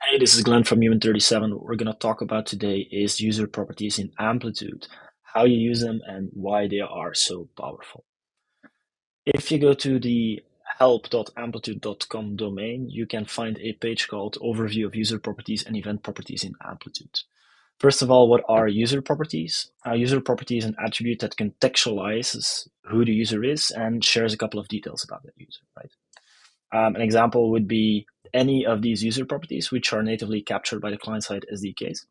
Hey, this is Glenn from Human37. What we're going to talk about today is user properties in Amplitude, how you use them, and why they are so powerful. If you go to the help.amplitude.com domain, you can find a page called Overview of User Properties and Event Properties in Amplitude. First of all, what are user properties? A user property is an attribute that contextualizes who the user is and shares a couple of details about that user, right? An example would be any of these user properties, which are natively captured by the client-side SDKs.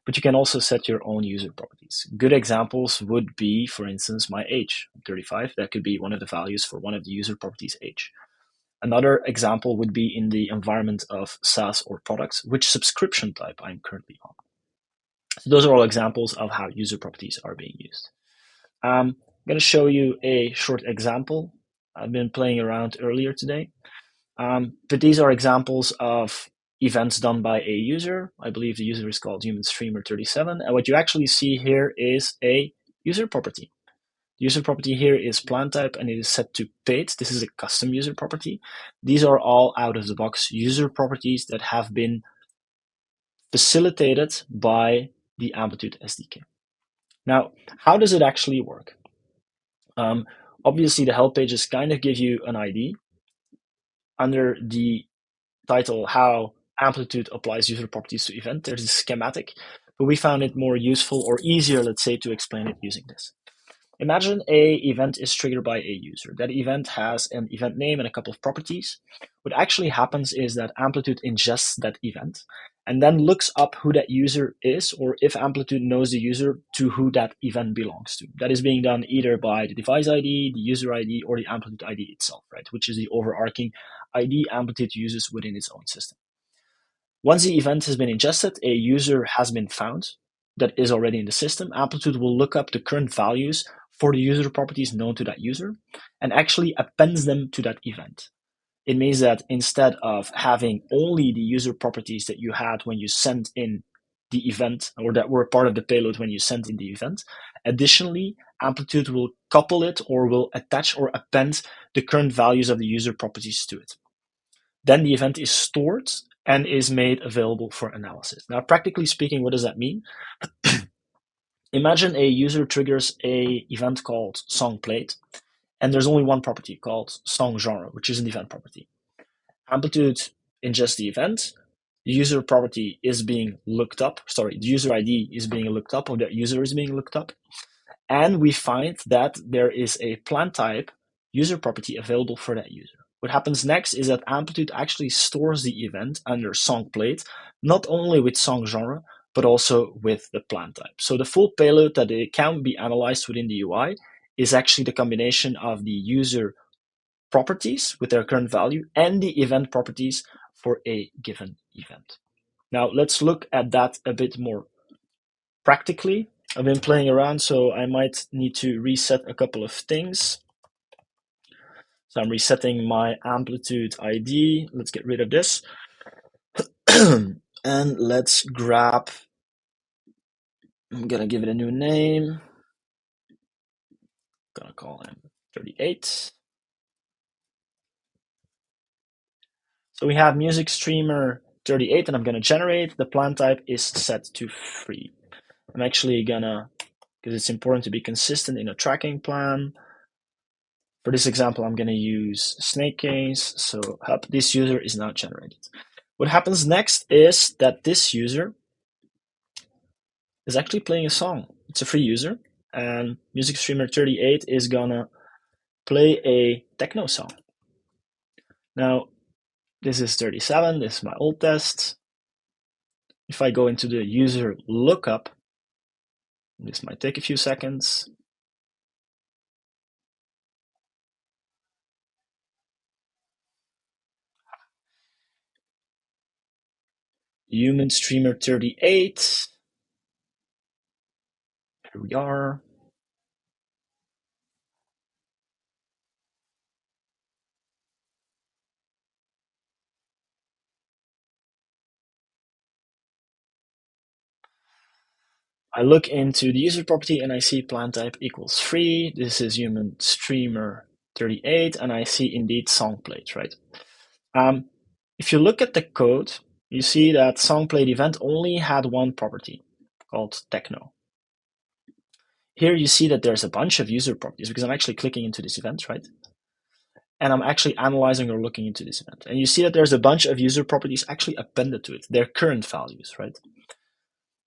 But you can also set your own user properties. Good examples would be, for instance, my age, I'm 35. That could be one of the values for one of the user properties age. Another example would be in the environment of SaaS or products, which subscription type I'm currently on. So those are all examples of how user properties are being used. I'm going to show you a short example. I've been playing around earlier today. But these are examples of events done by a user. I believe the user is called humanstreamer37. And what you actually see here is a user property. The user property here is plan type and it is set to paid. This is a custom user property. These are all out of the box user properties that have been facilitated by the Amplitude SDK. Now, how does it actually work? Obviously, the help pages kind of give you an ID. Under the title, How Amplitude Applies User Properties to Event, there's a schematic, but we found it more useful or easier, let's say, to explain it using this. Imagine a event is triggered by a user. That event has an event name and a couple of properties. What actually happens is that Amplitude ingests that event and then looks up who that user is, or if Amplitude knows the user, to who that event belongs to. That is being done either by the device ID, the user ID, or the Amplitude ID itself, right? Which is the overarching ID Amplitude uses within its own system. Once the event has been ingested, a user has been found that is already in the system. Amplitude will look up the current values for the user properties known to that user and actually appends them to that event. It means that instead of having only the user properties that you had when you sent in the event, or that were part of the payload when you sent in the event, additionally, Amplitude will couple it or will attach or append the current values of the user properties to it. Then the event is stored and is made available for analysis. Now, practically speaking, what does that mean? Imagine a user triggers a event called song played, and there's only one property called song genre, which is an event property. Amplitude ingests the event. The user property is being looked up. Sorry, the user ID is being looked up, or that user is being looked up. And we find that there is a plan type user property available for that user. What happens next is that Amplitude actually stores the event under song played, not only with song genre, but also with the plan type. So the full payload that it can be analyzed within the UI is actually the combination of the user properties with their current value and the event properties for a given event. Now let's look at that a bit more practically. I've been playing around, so I might need to reset a couple of things. So I'm resetting my Amplitude ID. Let's get rid of this. And let's grab, I'm gonna give it a new name. I'm gonna call him 38. So we have music streamer 38 and I'm gonna generate. The plan type is set to free. I'm actually gonna, because it's important to be consistent in a tracking plan. For this example, I'm gonna use snake case. So this user is now generated. What happens next is that this user is actually playing a song. It's a free user, and music streamer 38 is gonna play a techno song. Now, this is 37, this is my old test. If I go into the user lookup, this might take a few seconds. Human streamer 38. Here we are. I look into the user property and I see plan type equals free. This is human streamer 38, and I see indeed song played, right? If you look at the code, you see that song played event only had one property called techno. Here you see that there's a bunch of user properties because I'm actually clicking into this event, right? And I'm actually analyzing or looking into this event. And you see that there's a bunch of user properties actually appended to it, their current values, right?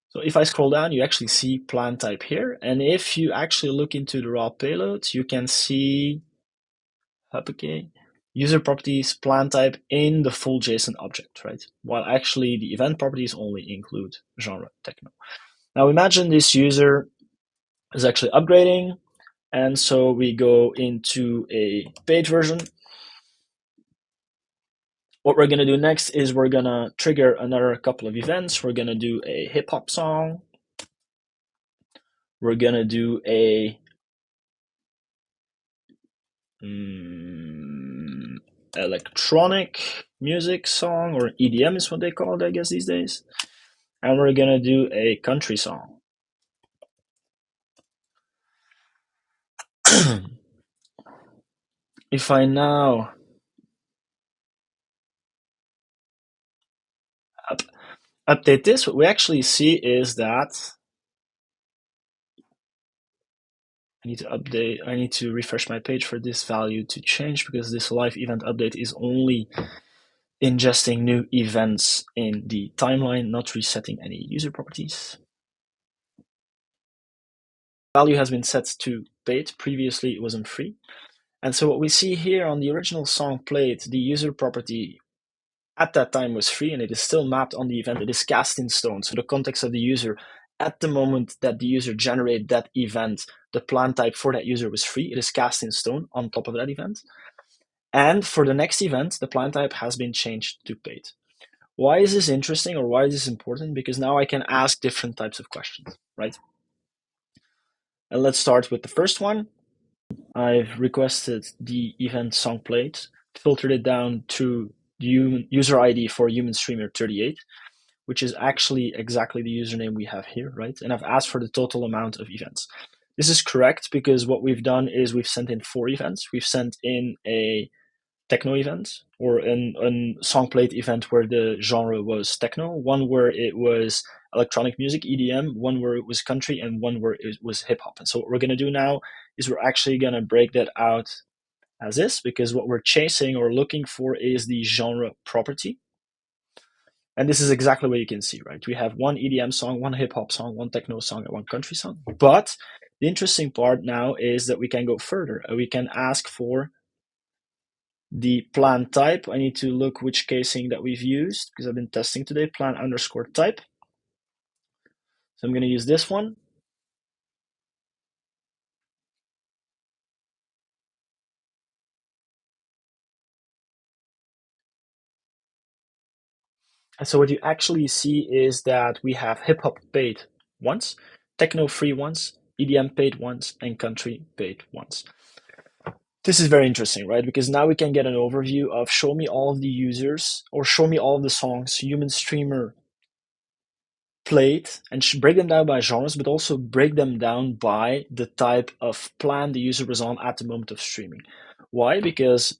So if I scroll down, you actually see plan type here. And if you actually look into the raw payload, you can see okay, user properties plan type in the full JSON object, right? While actually the event properties only include genre techno. Now imagine this user is actually upgrading. And so we go into a paid version. What we're going to do next is we're going to trigger another couple of events. We're going to do a hip hop song. We're going to do a electronic music song, or EDM is what they call it, I guess, these days. And we're going to do a country song. If I now update this, what we actually see is that I need to refresh my page for this value to change, because this live event update is only ingesting new events in the timeline, not resetting any user properties. Value has been set to paid. Previously, it wasn't free. And so what we see here on the original song played, the user property at that time was free, and it is still mapped on the event. It is cast in stone. So the context of the user at the moment that the user generated that event, the plan type for that user was free. It is cast in stone on top of that event. And for the next event, the plan type has been changed to paid. Why is this interesting, or why is this important? Because now I can ask different types of questions, right? And let's start with the first one. I've requested the event song played, filtered it down to the user ID for human streamer 38, which is actually exactly the username we have here, right? And I've asked for the total amount of events. This is correct because what we've done is we've sent in 4 events. We've sent in a techno event, or a song played event where the genre was techno, one where it was electronic music, EDM, one where it was country, and one where it was hip hop. And so what we're going to do now is we're actually going to break that out as is, because what we're chasing or looking for is the genre property. And this is exactly what you can see, right? We have one EDM song, one hip hop song, one techno song, and one country song. But the interesting part now is that we can go further. We can ask for the plan type. I need to look which casing that we've used, because I've been testing today, plan underscore type. So I'm going to use this one. And so what you actually see is that we have hip hop paid once, techno free once, EDM paid once, and country paid once. This is very interesting, right? Because now we can get an overview of show me all of the users, or show me all of the songs human streamer played, and break them down by genres, but also break them down by the type of plan the user was on at the moment of streaming. Why? Because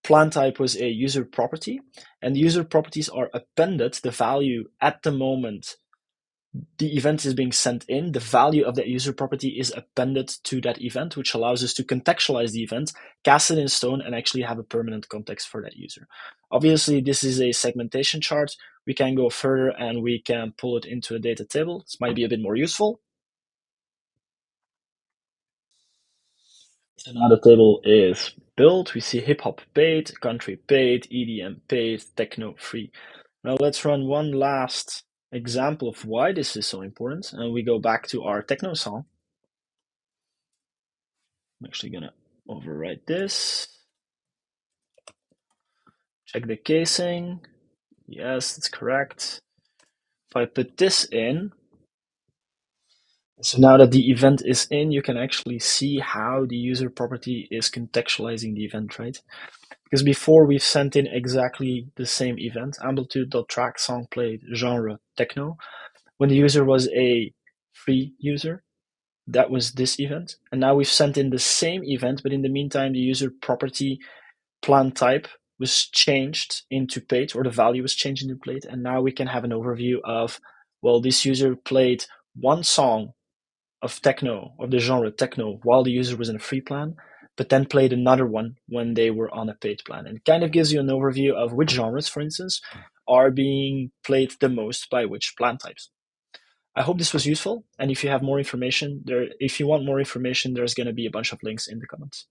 plan type was a user property, and the user properties are appended, the value at the moment the event is being sent in, the value of that user property is appended to that event, which allows us to contextualize the event, cast it in stone, and actually have a permanent context for that user. Obviously, this is a segmentation chart. We can go further and we can pull it into a data table. This might be a bit more useful. So now the table is built. We see hip hop paid, country paid, EDM paid, techno free. Now let's run one last example of why this is so important. And we go back to our techno song. I'm actually gonna overwrite this. Check the casing. Yes, that's correct. If I put this in, so now that the event is in, you can actually see how the user property is contextualizing the event, right? Because before we've sent in exactly the same event, amplitude.track song played genre techno. When the user was a free user, that was this event. And now we've sent in the same event, but in the meantime, the user property plan type was changed into paid, or the value was changed into paid, and now we can have an overview of, well, this user played one song of techno, of the genre techno, while the user was in a free plan, but then played another one when they were on a paid plan. And it kind of gives you an overview of which genres, for instance, are being played the most by which plan types. I hope this was useful. And if you have more information, if you want more information, there's going to be a bunch of links in the comments.